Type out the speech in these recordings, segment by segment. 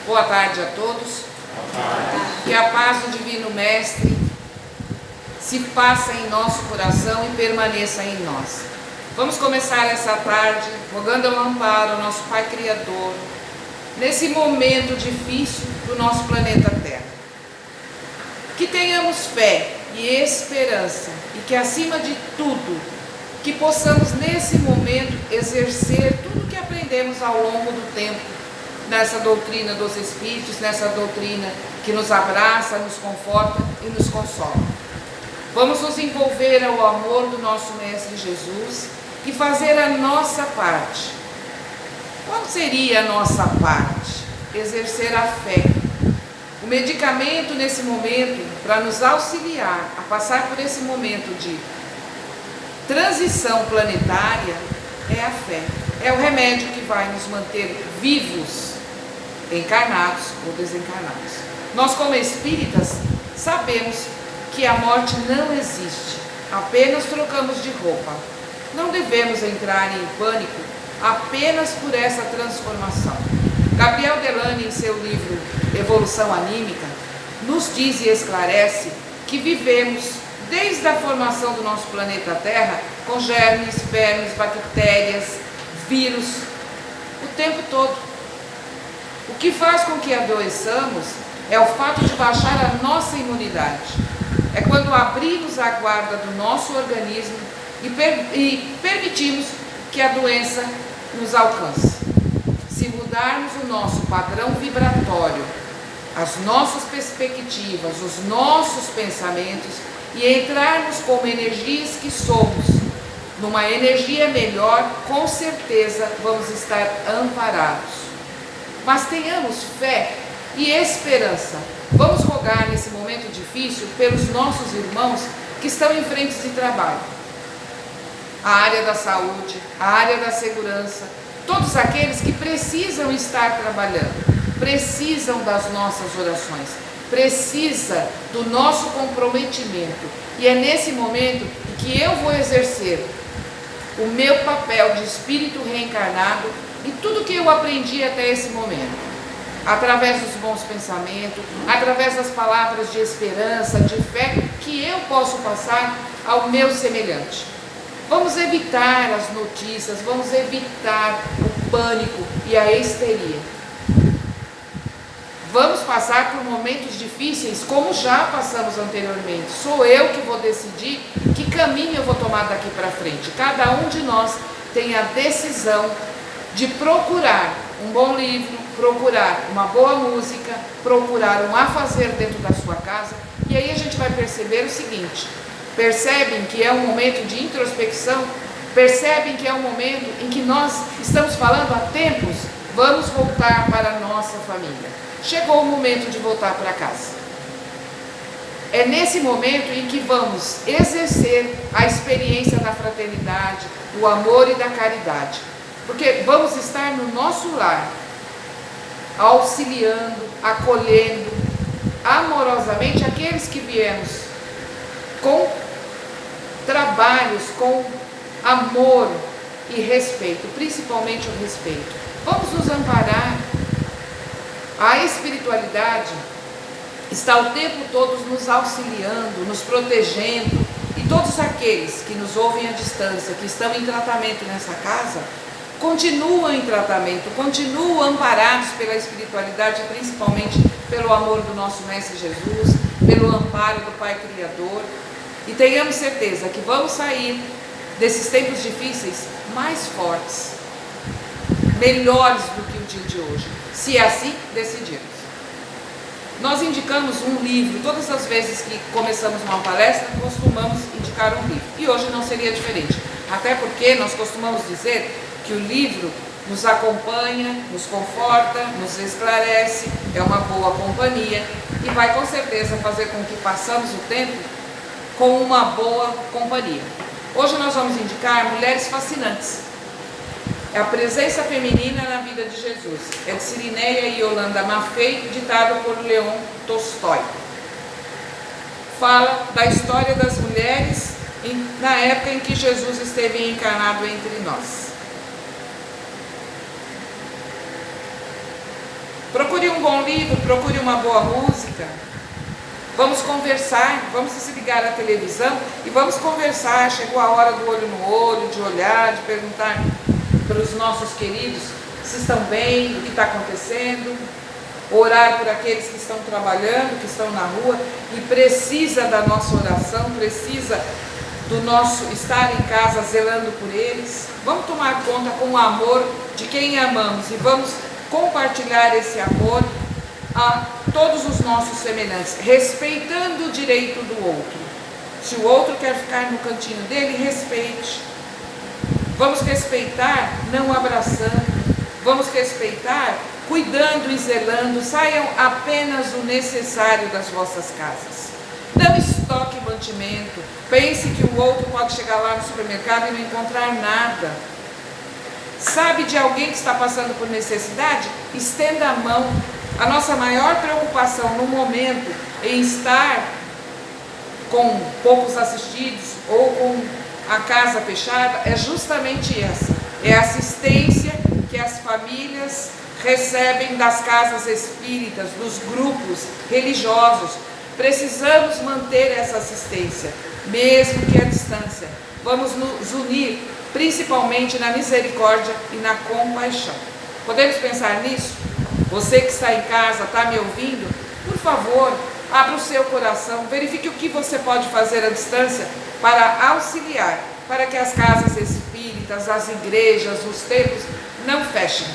Boa tarde a todos. Que a paz do Divino Mestre se faça em nosso coração e permaneça em nós. Vamos começar essa tarde rogando ao amparo ao nosso Pai Criador, nesse momento difícil do nosso planeta Terra. Que tenhamos fé e esperança e que, acima de tudo, que possamos nesse momento exercer tudo o que aprendemos ao longo do tempo nessa doutrina dos Espíritos, nessa doutrina que nos abraça, nos conforta e nos consola. Vamos nos envolver ao amor do nosso Mestre Jesus e fazer a nossa parte. Qual seria a nossa parte? Exercer a fé. O medicamento nesse momento para nos auxiliar a passar por esse momento de transição planetária é a fé. É o remédio que vai nos manter vivos, encarnados ou desencarnados. Nós, como espíritas, sabemos que a morte não existe, apenas trocamos de roupa. Não devemos entrar em pânico apenas por essa transformação. Gabriel Delany, em seu livro Evolução Anímica, nos diz e esclarece que vivemos desde a formação do nosso planeta Terra com germes, vermes, bactérias, vírus, o tempo todo. O que faz com que adoeçamos é o fato de baixar a nossa imunidade. É quando abrimos a guarda do nosso organismo e permitimos que a doença nos alcance. Se mudarmos o nosso padrão vibratório, as nossas perspectivas, os nossos pensamentos e entrarmos como energias que somos, numa energia melhor, com certeza vamos estar amparados. Mas tenhamos fé e esperança. Vamos rogar nesse momento difícil pelos nossos irmãos que estão em frentes de trabalho. A área da saúde, a área da segurança, todos aqueles que precisam estar trabalhando, precisam das nossas orações, precisa do nosso comprometimento. E é nesse momento que eu vou exercer o meu papel de espírito reencarnado e tudo que eu aprendi até esse momento, através dos bons pensamentos, através das palavras de esperança, de fé, que eu posso passar ao meu semelhante. Vamos evitar as notícias, vamos evitar o pânico e a histeria. Vamos passar por momentos difíceis, como já passamos anteriormente. Sou eu que vou decidir que caminho eu vou tomar daqui para frente. Cada um de nós tem a decisão de procurar um bom livro, procurar uma boa música, procurar um afazer dentro da sua casa. E aí a gente vai perceber o seguinte: percebem que é um momento de introspecção? Percebem que é um momento em que nós estamos falando há tempos, vamos voltar para a nossa família. Chegou o momento de voltar para casa. É nesse momento em que vamos exercer a experiência da fraternidade, do amor e da caridade. Porque vamos estar no nosso lar, auxiliando, acolhendo amorosamente aqueles que viemos com trabalhos, com amor e respeito, principalmente o respeito. Vamos nos amparar. A espiritualidade está o tempo todo nos auxiliando, nos protegendo, e todos aqueles que nos ouvem à distância, que estão em tratamento nessa casa, continuam em tratamento, continuam amparados pela espiritualidade, principalmente pelo amor do nosso Mestre Jesus, pelo amparo do Pai Criador. E tenhamos certeza que vamos sair desses tempos difíceis mais fortes, melhores do que o dia de hoje, se assim decidirmos. Nós indicamos um livro, todas as vezes que começamos uma palestra, costumamos indicar um livro, e hoje não seria diferente, até porque nós costumamos dizer que o livro nos acompanha, nos conforta, nos esclarece, é uma boa companhia e vai com certeza fazer com que passamos o tempo com uma boa companhia. Hoje nós vamos indicar Mulheres Fascinantes. É a presença feminina na vida de Jesus. É de Cirineia e Yolanda Maffei, ditado por Leon Tolstói. Fala da história das mulheres na época em que Jesus esteve encarnado entre nós. Procure um bom livro, procure uma boa música. Vamos conversar, vamos desligar a televisão e vamos conversar. Chegou a hora do olho no olho, de olhar, de perguntar para os nossos queridos se estão bem, o que está acontecendo. Orar por aqueles que estão trabalhando, que estão na rua e precisa da nossa oração, precisa do nosso estar em casa zelando por eles. Vamos tomar conta com o amor de quem amamos e vamos compartilhar esse amor a todos os nossos semelhantes, respeitando o direito do outro. Se o outro quer ficar no cantinho dele, respeite. Vamos respeitar não abraçando, vamos respeitar cuidando e zelando. Saiam apenas o necessário das vossas casas. Não estoque mantimento. Pense que o outro pode chegar lá no supermercado e não encontrar nada. Sabe de alguém que está passando por necessidade? Estenda a mão. A nossa maior preocupação no momento em estar com poucos assistidos ou com a casa fechada é justamente essa. É a assistência que as famílias recebem das casas espíritas, dos grupos religiosos. Precisamos manter essa assistência, mesmo que à distância. Vamos nos unir, principalmente na misericórdia e na compaixão. Podemos pensar nisso? Você que está em casa, está me ouvindo? Por favor, abra o seu coração, verifique o que você pode fazer à distância para auxiliar, para que as casas espíritas, as igrejas, os templos não fechem.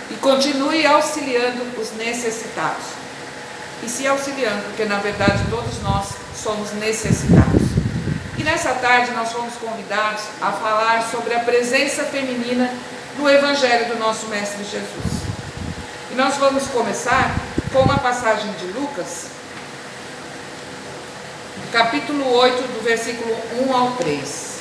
E continue auxiliando os necessitados. E se auxiliando, porque na verdade todos nós somos necessitados. E nessa tarde nós fomos convidados a falar sobre a presença feminina no Evangelho do nosso Mestre Jesus. E nós vamos começar com uma passagem de Lucas, capítulo 8, do versículo 1 ao 3.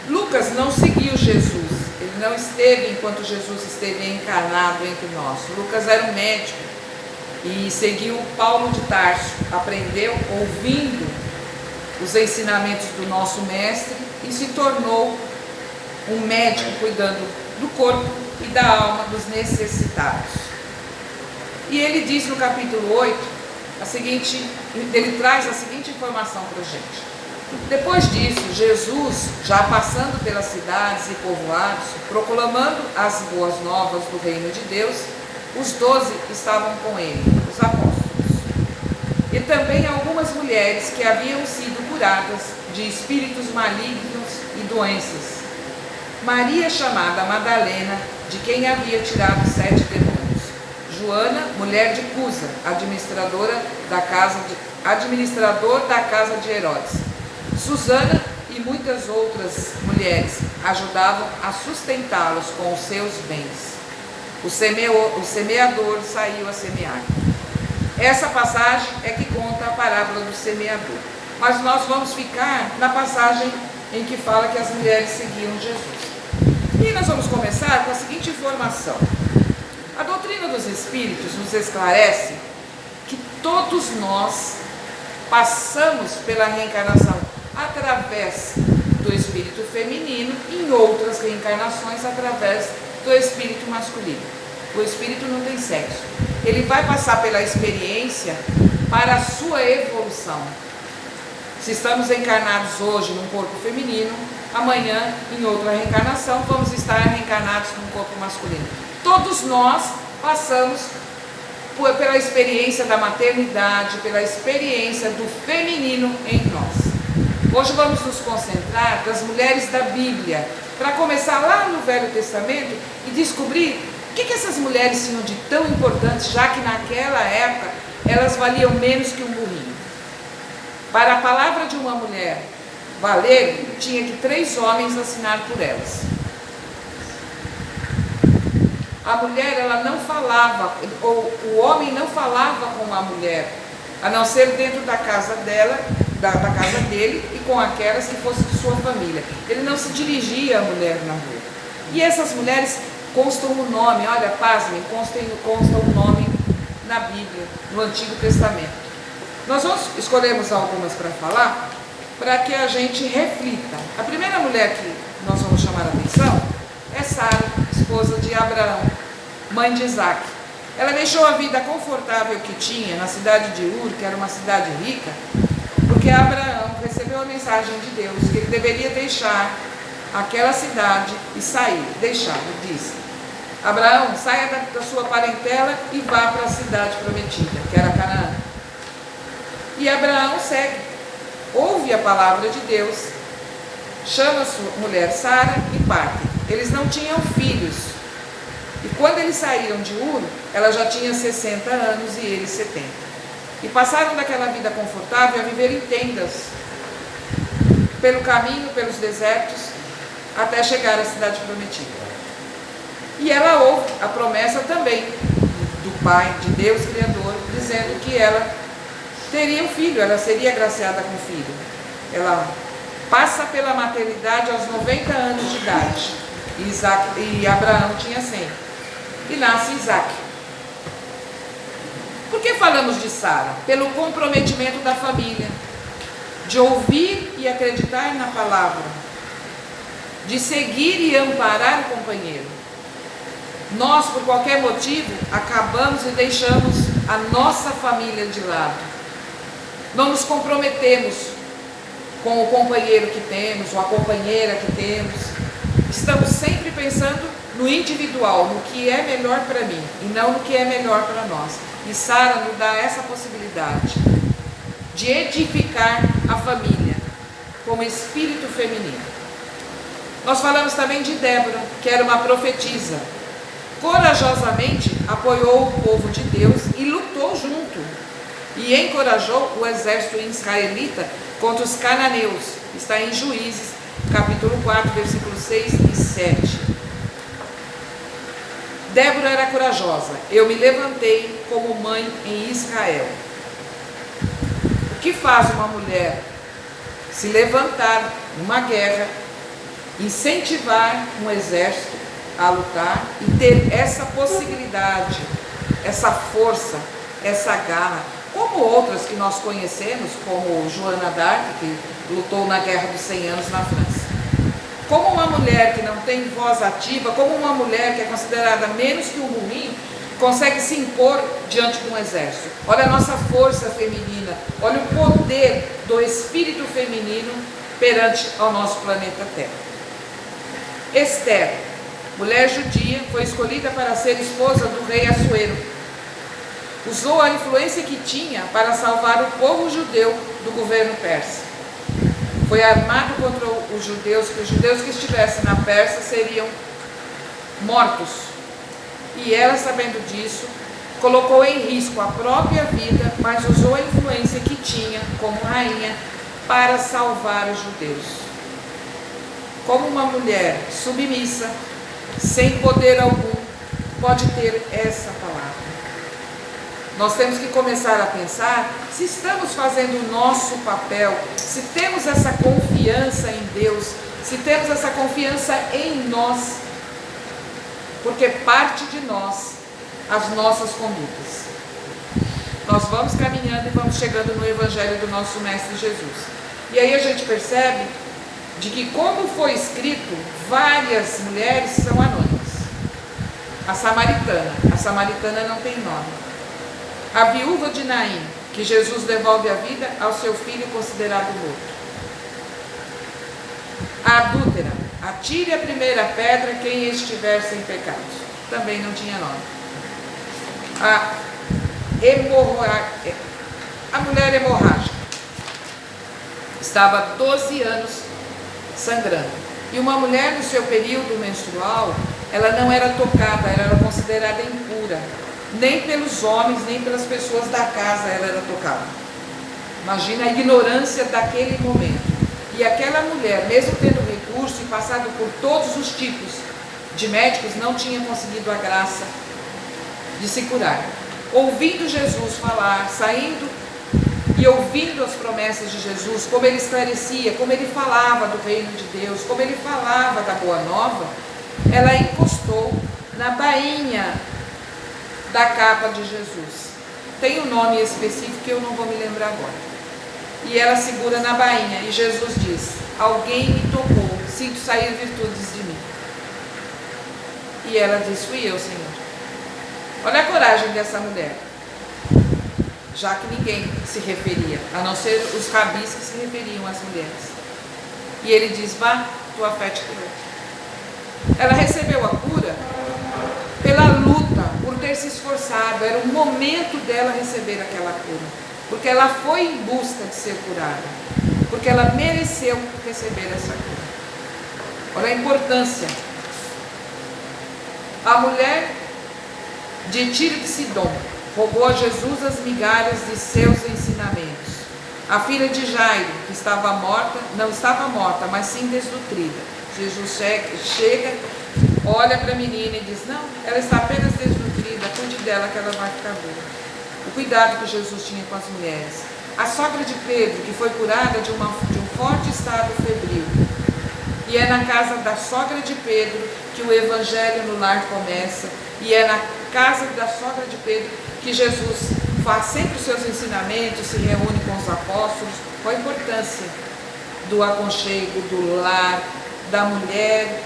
Lucas não seguiu Jesus. Ele não esteve enquanto Jesus esteve encarnado entre nós. Lucas era um médico e seguiu Paulo de Tarso, aprendeu ouvindo os ensinamentos do nosso mestre e se tornou um médico cuidando do corpo e da alma dos necessitados. E ele diz no capítulo 8, ele traz a seguinte informação para a gente. Depois disso, Jesus, já passando pelas cidades e povoados, proclamando as boas novas do reino de Deus, os 12 estavam com ele, os apóstolos. E também algumas mulheres que haviam sido curadas de espíritos malignos e doenças. Maria, chamada Madalena, de quem havia tirado 7 demônios. Joana, mulher de Cusa, administrador da casa de Herodes. Susana e muitas outras mulheres ajudavam a sustentá-los com os seus bens. O semeador saiu a semear. Essa passagem é que conta a parábola do semeador. Mas nós vamos ficar na passagem em que fala que as mulheres seguiam Jesus. E nós vamos começar com a seguinte informação. A doutrina dos Espíritos nos esclarece que todos nós passamos pela reencarnação através do espírito feminino e em outras reencarnações através do espírito masculino. O espírito não tem sexo. Ele vai passar pela experiência para a sua evolução. Se estamos encarnados hoje num corpo feminino, amanhã, em outra reencarnação, vamos estar reencarnados num corpo masculino. Todos nós passamos pela experiência da maternidade, pela experiência do feminino em nós. Hoje vamos nos concentrar das mulheres da Bíblia, para começar lá no Velho Testamento e descobrir o que essas mulheres tinham de tão importante, já que naquela época elas valiam menos que um burrinho. Para a palavra de uma mulher valer, tinha que 3 homens assinar por elas. A mulher, ela não falava, ou o homem não falava com a mulher, a não ser dentro da casa dela, da casa dele e com aquelas que fossem de sua família. Ele não se dirigia à mulher na rua. E essas mulheres constam o nome, olha, pasmem, consta o nome na Bíblia, no Antigo Testamento. Nós escolhemos algumas para falar, para que a gente reflita. A primeira mulher que nós vamos chamar a atenção é Sara, esposa de Abraão, mãe de Isaac. Ela deixou a vida confortável que tinha na cidade de Ur, que era uma cidade rica, porque Abraão recebeu a mensagem de Deus que ele deveria deixar aquela cidade e sair. Deixar, ele disse: Abraão, saia da sua parentela e vá para a cidade prometida, que era Canaã. E Abraão segue, ouve a palavra de Deus, chama sua mulher Sara e parte. Eles não tinham filhos. E quando eles saíram de Ur, ela já tinha 60 anos e ele 70. E passaram daquela vida confortável a viver em tendas, pelo caminho, pelos desertos, até chegar à cidade prometida. E ela ouve a promessa também do Pai, de Deus Criador, dizendo que ela teria um filho, ela seria agraciada com filho. Ela passa pela maternidade aos 90 anos de idade. E Abraão tinha 100. E nasce Isaac. Por que falamos de Sara? Pelo comprometimento da família, de ouvir e acreditar na palavra, de seguir e amparar o companheiro. Nós, por qualquer motivo, acabamos e deixamos a nossa família de lado. Não nos comprometemos com o companheiro que temos, ou a companheira que temos. Estamos sempre pensando no individual, no que é melhor para mim, e não no que é melhor para nós. E Sara nos dá essa possibilidade de edificar a família como espírito feminino. Nós falamos também de Débora, que era uma profetisa. Corajosamente apoiou o povo de Deus e lutou junto. E encorajou o exército israelita contra os cananeus. Está em Juízes, capítulo 4, versículos 6 e 7. Débora era corajosa. Eu me levantei como mãe em Israel. O que faz uma mulher se levantar numa guerra, incentivar um exército a lutar e ter essa possibilidade, essa força, essa garra, como outras que nós conhecemos, como Joana d'Arc, que lutou na Guerra dos 100 Anos na França. Como uma mulher que não tem voz ativa, como uma mulher que é considerada menos que um ruim, consegue se impor diante de um exército. Olha a nossa força feminina, olha o poder do espírito feminino perante ao nosso planeta Terra. Esther, mulher judia, foi escolhida para ser esposa do rei Assuero. Usou a influência que tinha para salvar o povo judeu do governo persa. Foi armado contra os judeus, que os judeus que estivessem na Pérsia seriam mortos. E ela, sabendo disso, colocou em risco a própria vida, mas usou a influência que tinha como rainha para salvar os judeus. Como uma mulher submissa, sem poder algum, pode ter essa palavra. Nós temos que começar a pensar se estamos fazendo o nosso papel, se temos essa confiança em Deus, se temos essa confiança em nós, porque parte de nós as nossas condutas. Nós vamos caminhando e vamos chegando no Evangelho do nosso Mestre Jesus. E aí a gente percebe de que, como foi escrito, várias mulheres são anônimas. A samaritana não tem nome. A viúva de Naim, que Jesus devolve a vida ao seu filho considerado morto. A adúltera, atire a primeira pedra quem estiver sem pecado. Também não tinha nome. A mulher hemorrágica estava 12 anos sangrando. E uma mulher no seu período menstrual, ela não era tocada, ela era considerada impura. Nem pelos homens, nem pelas pessoas da casa ela era tocada. Imagina a ignorância daquele momento. E aquela mulher, mesmo tendo recurso e passado por todos os tipos de médicos, não tinha conseguido a graça de se curar. Ouvindo Jesus falar, saindo e ouvindo as promessas de Jesus, como ele esclarecia, como ele falava do reino de Deus, como ele falava da boa nova, ela encostou na bainha da capa de Jesus. Tem um nome específico que eu não vou me lembrar agora. E ela segura na bainha e Jesus diz: alguém me tocou, sinto sair virtudes de mim. E ela diz: fui eu, Senhor. Olha a coragem dessa mulher, já que ninguém se referia, a não ser os rabis que se referiam às mulheres. E ele diz: vá, tua fé te curou. Ela recebeu a cura pela luta, por ter se esforçado. Era o momento dela receber aquela cura, porque ela foi em busca de ser curada, porque ela mereceu receber essa cura. Olha a importância. A mulher de Tiro de Sidom roubou a Jesus as migalhas de seus ensinamentos. A filha de Jairo, que estava morta, não estava morta, mas sim desnutrida. Jesus chega, olha para a menina e diz: não, ela está apenas desnutrida, cuide dela que ela vai ficar boa. O cuidado que Jesus tinha com as mulheres. A sogra de Pedro, que foi curada de um forte estado febril. E é na casa da sogra de Pedro que o evangelho no lar começa. E é na casa da sogra de Pedro que Jesus faz sempre os seus ensinamentos, se reúne com os apóstolos. Qual a importância do aconchego, do lar, da mulher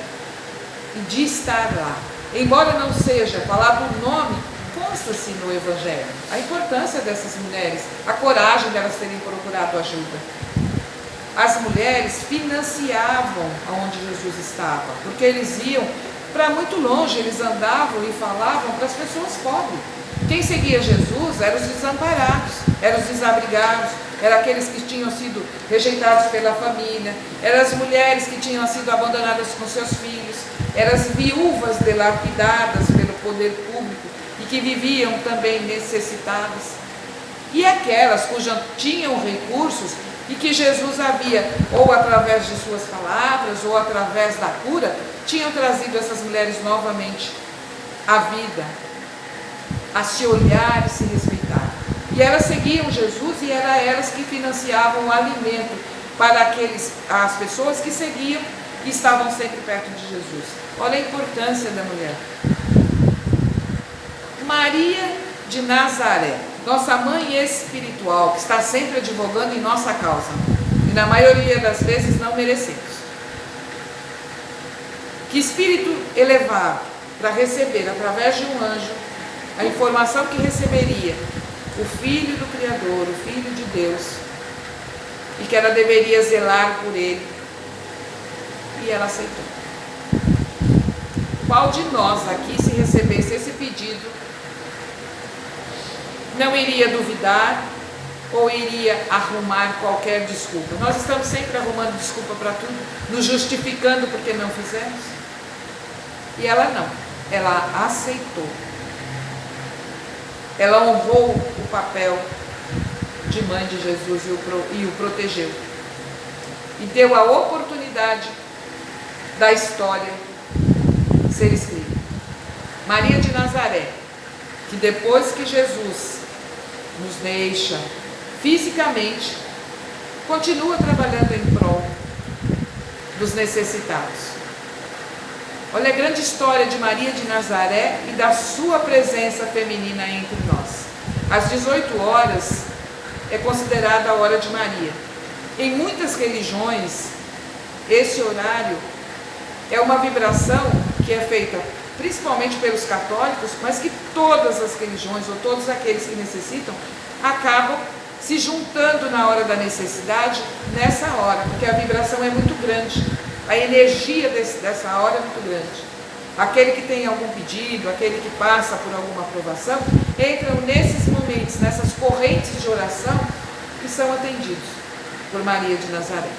e de estar lá. Embora não seja falado o nome, consta-se no evangelho a importância dessas mulheres, a coragem delas terem procurado ajuda. As mulheres financiavam aonde Jesus estava, porque eles iam para muito longe, eles andavam e falavam para as pessoas pobres. Quem seguia Jesus eram os desamparados, eram os desabrigados, eram aqueles que tinham sido rejeitados pela família, eram as mulheres que tinham sido abandonadas com seus filhos, eram as viúvas dilapidadas pelo poder público e que viviam também necessitadas, e aquelas cujas tinham recursos e que Jesus havia, ou através de suas palavras, ou através da cura, tinham trazido essas mulheres novamente à vida, a se olhar e se respeitar. E elas seguiam Jesus e eram elas que financiavam o alimento para as pessoas que seguiam e estavam sempre perto de Jesus. Olha a importância da mulher. Maria de Nazaré, nossa mãe espiritual, que está sempre advogando em nossa causa, e na maioria das vezes não merecemos. Que espírito elevado para receber através de um anjo a informação que receberia o Filho do Criador, o Filho de Deus, e que ela deveria zelar por ele, e ela aceitou. Qual de nós aqui, se recebesse esse pedido, não iria duvidar ou iria arrumar qualquer desculpa? Nós estamos sempre arrumando desculpa para tudo, nos justificando porque não fizemos. E ela não, ela aceitou. Ela honrou o papel de mãe de Jesus e o protegeu. E deu a oportunidade da história ser escrita. Maria de Nazaré, que depois que Jesus nos deixa fisicamente, continua trabalhando em prol dos necessitados. Olha a grande história de Maria de Nazaré e da sua presença feminina entre nós. Às 18 horas é considerada a hora de Maria. Em muitas religiões, esse horário é uma vibração que é feita principalmente pelos católicos, mas que todas as religiões ou todos aqueles que necessitam acabam se juntando na hora da necessidade nessa hora, porque a vibração é muito grande. A energia dessa hora é muito grande. Aquele que tem algum pedido, aquele que passa por alguma aprovação, entram nesses momentos, nessas correntes de oração e são atendidos por Maria de Nazaré.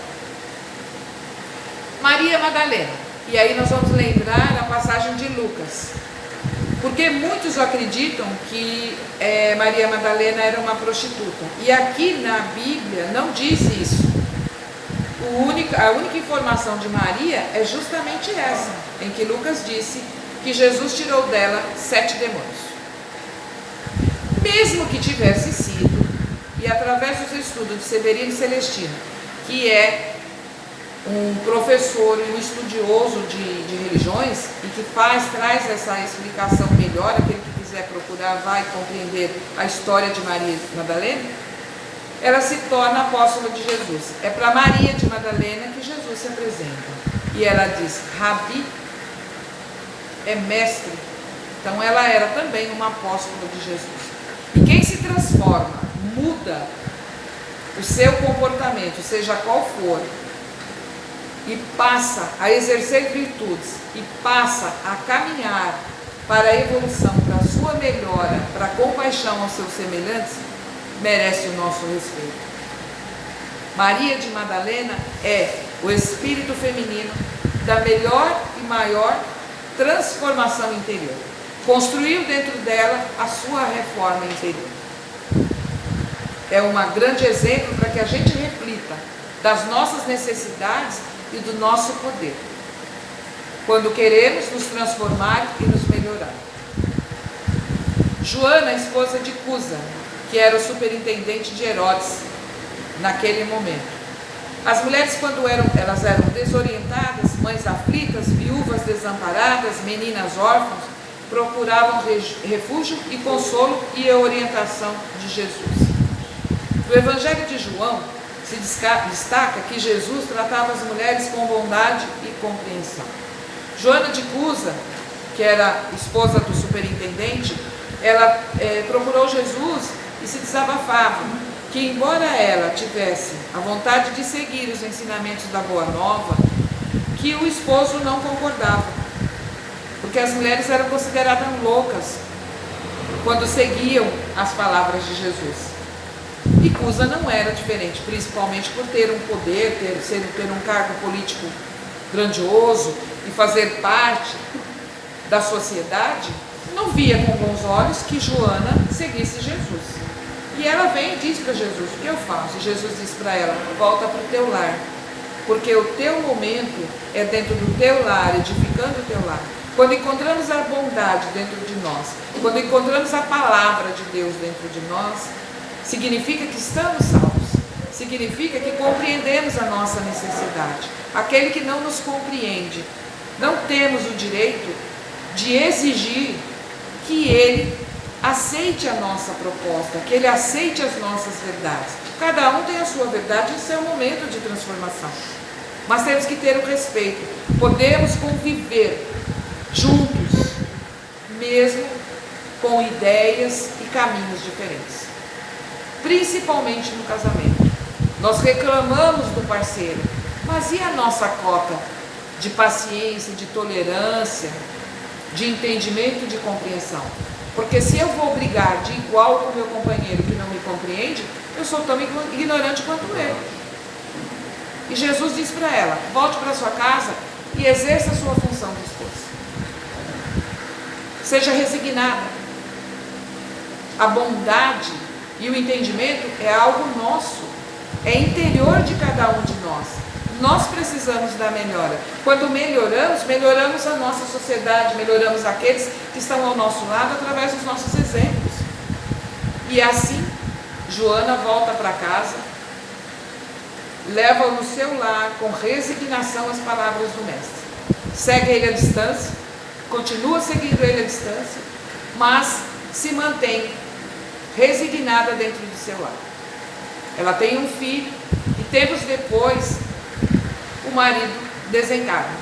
Maria Madalena. E aí nós vamos lembrar a passagem de Lucas. Porque muitos acreditam que Maria Madalena era uma prostituta. E aqui na Bíblia não diz isso. A única informação de Maria é justamente essa, em que Lucas disse que Jesus tirou dela 7 demônios. Mesmo que tivesse sido, e através dos estudos de Severino Celestino, que é um professor e um estudioso de religiões, e que traz essa explicação melhor, aquele que quiser procurar vai compreender a história de Maria Madalena, ela se torna apóstola de Jesus. É para Maria de Madalena que Jesus se apresenta. E ela diz: Rabi, é mestre, Então ela era também uma apóstola de Jesus. E quem se transforma, muda o seu comportamento, seja qual for, e passa a exercer virtudes, e passa a caminhar para a evolução, para a sua melhora, para a compaixão aos seus semelhantes, merece o nosso respeito. Maria de Madalena é o espírito feminino da melhor e maior transformação interior. Construiu dentro dela a sua reforma interior. É um grande exemplo para que a gente reflita das nossas necessidades e do nosso poder, quando queremos nos transformar e nos melhorar. Joana, esposa de Cusa, que era o superintendente de Herodes naquele momento. As mulheres, quando elas eram desorientadas, mães aflitas, viúvas desamparadas, meninas órfãs, procuravam refúgio e consolo e a orientação de Jesus. No Evangelho de João se destaca que Jesus tratava as mulheres com bondade e compreensão. Joana de Cusa, que era esposa do superintendente, ela procurou Jesus e se desabafava que, embora ela tivesse a vontade de seguir os ensinamentos da Boa Nova, que o esposo não concordava, porque as mulheres eram consideradas loucas quando seguiam as palavras de Jesus. E Cusa não era diferente, principalmente por ter um poder, ter um cargo político grandioso e fazer parte da sociedade, não via com bons olhos que Joana seguisse Jesus. E ela vem e diz para Jesus: o que eu faço? E Jesus diz para ela: volta para o teu lar, porque o teu momento é dentro do teu lar, edificando o teu lar. Quando encontramos a bondade dentro de nós, quando encontramos a palavra de Deus dentro de nós, significa que estamos salvos, significa que compreendemos a nossa necessidade. Aquele que não nos compreende, não temos o direito de exigir que ele aceite a nossa proposta, que ele aceite as nossas verdades. Cada um tem a sua verdade e o seu momento de transformação. Mas temos que ter o respeito. Podemos conviver juntos, mesmo com ideias e caminhos diferentes. Principalmente no casamento. Nós reclamamos do parceiro, mas e a nossa cota de paciência, de tolerância, de entendimento, de compreensão? Porque se eu vou brigar de igual com o meu companheiro que não me compreende, eu sou tão ignorante quanto ele. E Jesus diz para ela: volte para sua casa e exerça a sua função de esposa. Seja resignada. A bondade e o entendimento é algo nosso, é interior de cada um de nós. Nós precisamos da melhora. Quando melhoramos a nossa sociedade, melhoramos aqueles que estão ao nosso lado através dos nossos exemplos. E assim, Joana volta para casa, leva no seu lar com resignação as palavras do mestre. Segue ele à distância, continua seguindo ele à distância, mas se mantém resignada dentro do seu lar. Ela tem um filho e tempos depois o marido desencarna.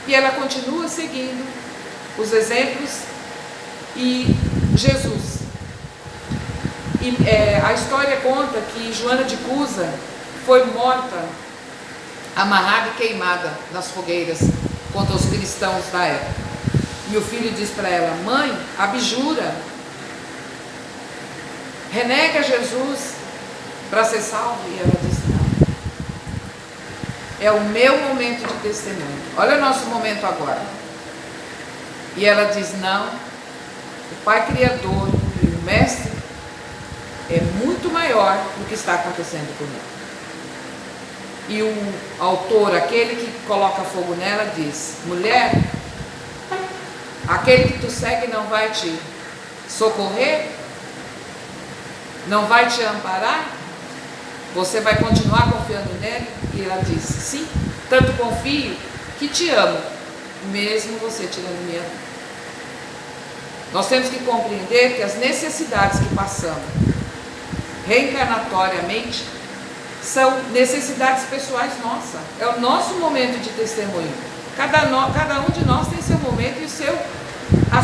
E ela continua seguindo os exemplos e Jesus. E a história conta que Joana de Cusa foi morta, amarrada e queimada nas fogueiras contra os cristãos da época. E o filho diz para ela: mãe, abjura, renega Jesus para ser salvo. E ela diz: não, é o meu momento de testemunho, olha o nosso momento agora. E ela diz: não, o Pai Criador e o Mestre é muito maior do que está acontecendo comigo. E o autor, aquele que coloca fogo nela, diz: mulher, aquele que tu segue não vai te socorrer, não vai te amparar, você vai continuar confiando nele? E ela diz: sim, tanto confio que te amo, mesmo você tirando minha vida. Nós temos que compreender que as necessidades que passamos reencarnatoriamente são necessidades pessoais nossas. É o nosso momento de testemunho. Cada um de nós tem seu momento e a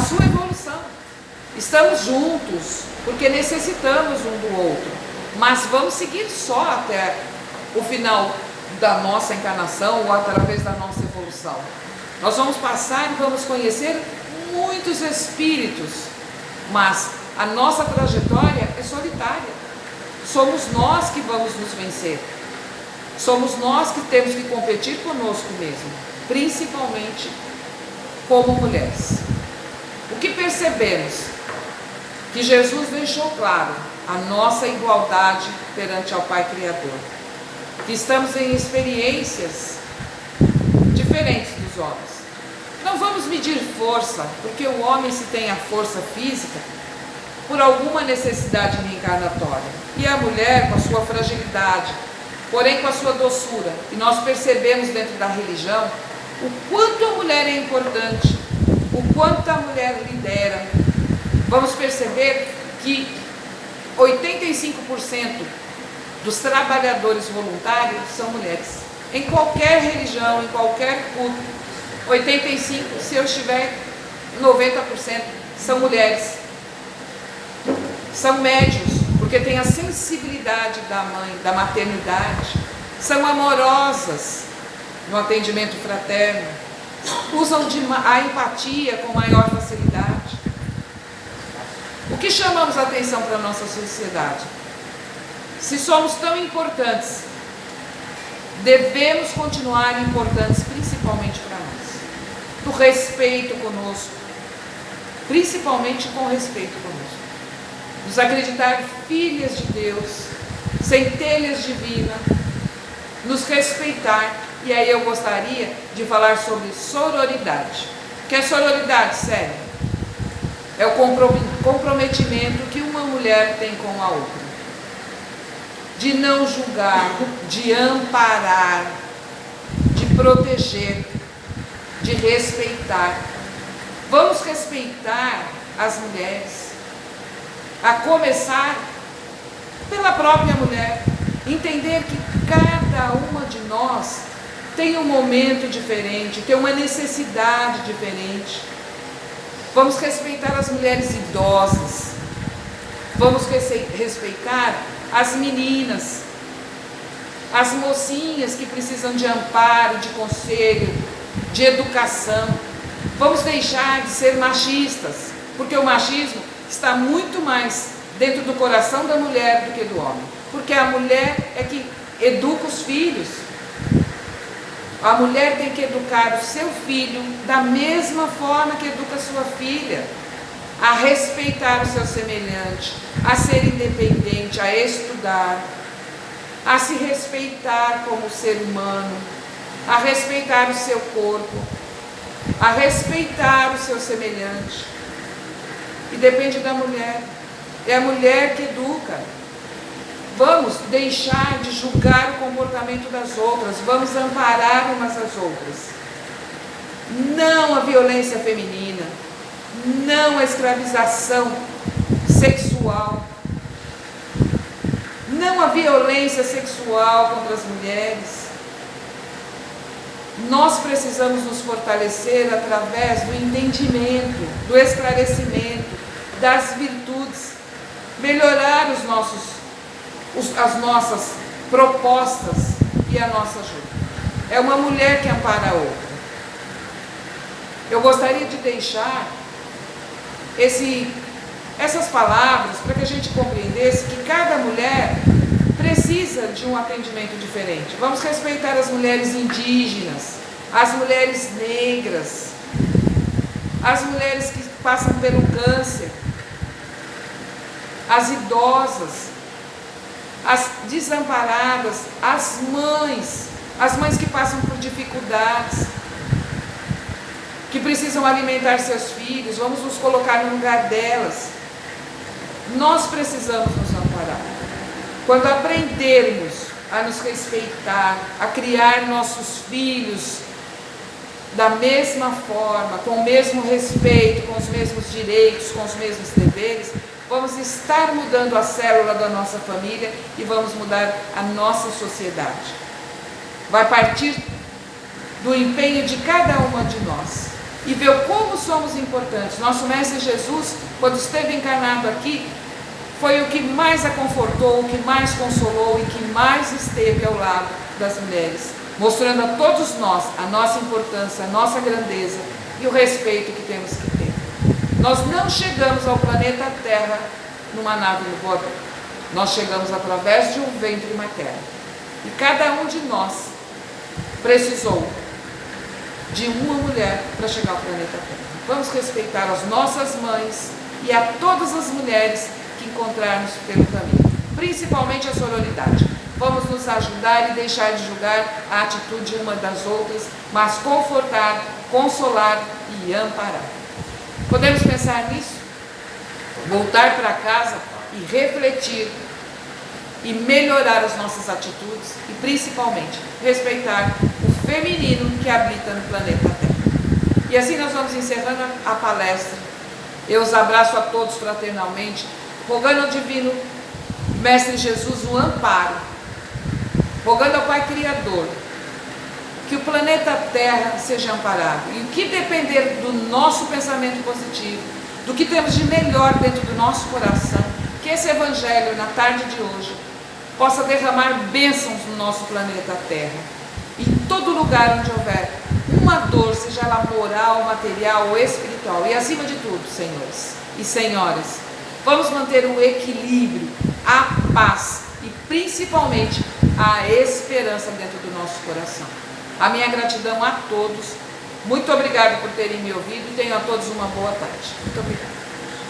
Estamos juntos porque necessitamos um do outro, mas vamos seguir só até o final da nossa encarnação ou através da nossa evolução. Nós vamos passar e vamos conhecer muitos espíritos, mas a nossa trajetória é solitária. Somos nós que vamos nos vencer. Somos nós que temos que competir conosco mesmo, principalmente como mulheres. O que percebemos? Que Jesus deixou claro a nossa igualdade perante ao Pai Criador. Que estamos em experiências diferentes dos homens. Não vamos medir força, porque o homem, se tem a força física, por alguma necessidade reencarnatória, e a mulher com a sua fragilidade, porém com a sua doçura. E nós percebemos dentro da religião o quanto a mulher é importante, o quanto a mulher lidera. Vamos perceber que 85% dos trabalhadores voluntários são mulheres. Em qualquer religião, em qualquer culto, 85%, se eu estiver 90%, são mulheres. São médios, porque têm a sensibilidade da mãe, da maternidade. São amorosas no atendimento fraterno. Usam a empatia com maior facilidade. O que chamamos a atenção para a nossa sociedade? Se somos tão importantes, devemos continuar importantes, principalmente para nós. Do respeito conosco, principalmente com respeito conosco. Nos acreditar filhas de Deus, centelhas divinas, nos respeitar. E aí eu gostaria de falar sobre sororidade. O que é sororidade, sério? É o comprometimento que uma mulher tem com a outra. De não julgar, de amparar, de proteger, de respeitar. Vamos respeitar as mulheres, a começar pela própria mulher. Entender que cada uma de nós tem um momento diferente, tem uma necessidade diferente. Vamos respeitar as mulheres idosas. Vamos respeitar as meninas, as mocinhas que precisam de amparo, de conselho, de educação. Vamos deixar de ser machistas, porque o machismo está muito mais dentro do coração da mulher do que do homem. Porque a mulher é que educa os filhos. A mulher tem que educar o seu filho da mesma forma que educa a sua filha, a respeitar o seu semelhante, a ser independente, a estudar, a se respeitar como ser humano, a respeitar o seu corpo, a respeitar o seu semelhante. E depende da mulher. É a mulher que educa. Vamos deixar de julgar o comportamento das outras. Vamos amparar umas às outras. Não a violência feminina. Não a escravização sexual. Não a violência sexual contra as mulheres. Nós precisamos nos fortalecer através do entendimento, do esclarecimento, das virtudes, melhorar as nossas propostas e a nossa ajuda. É uma mulher que ampara a outra. Eu gostaria de deixar essas palavras para que a gente compreendesse que cada mulher precisa de um atendimento diferente. Vamos respeitar as mulheres indígenas, as mulheres negras, as mulheres que passam pelo câncer, as idosas, as desamparadas, as mães que passam por dificuldades, que precisam alimentar seus filhos. Vamos nos colocar no lugar delas. Nós precisamos nos amparar. Quando aprendermos a nos respeitar, a criar nossos filhos da mesma forma, com o mesmo respeito, com os mesmos direitos, com os mesmos deveres, vamos estar mudando a célula da nossa família e vamos mudar a nossa sociedade. Vai partir do empenho de cada uma de nós. e ver como somos importantes. Nosso Mestre Jesus, quando esteve encarnado aqui, foi o que mais a confortou, o que mais consolou e que mais esteve ao lado das mulheres, mostrando a todos nós a nossa importância, a nossa grandeza e o respeito que temos que ter. Nós não chegamos ao planeta Terra numa nave voadora. Nós chegamos através de um ventre materno. E cada um de nós precisou de uma mulher para chegar ao planeta Terra. Vamos respeitar as nossas mães e a todas as mulheres que encontrarmos pelo caminho, principalmente a sororidade. Vamos nos ajudar e deixar de julgar a atitude uma das outras, mas confortar, consolar e amparar. Podemos pensar nisso? Voltar para casa e refletir e melhorar as nossas atitudes e principalmente respeitar o feminino que habita no planeta Terra. E assim nós vamos encerrando a palestra. Eu os abraço a todos fraternalmente, rogando ao Divino Mestre Jesus um amparo, rogando ao Pai Criador que o planeta Terra seja amparado, e o que depender do nosso pensamento positivo, do que temos de melhor dentro do nosso coração, que esse Evangelho na tarde de hoje possa derramar bênçãos no nosso planeta Terra, em todo lugar onde houver uma dor, seja ela moral, material ou espiritual, e acima de tudo, senhores e senhoras, vamos manter o equilíbrio, a paz e principalmente a esperança dentro do nosso coração. A minha gratidão a todos, muito obrigado por terem me ouvido e tenham a todos uma boa tarde. Muito obrigada.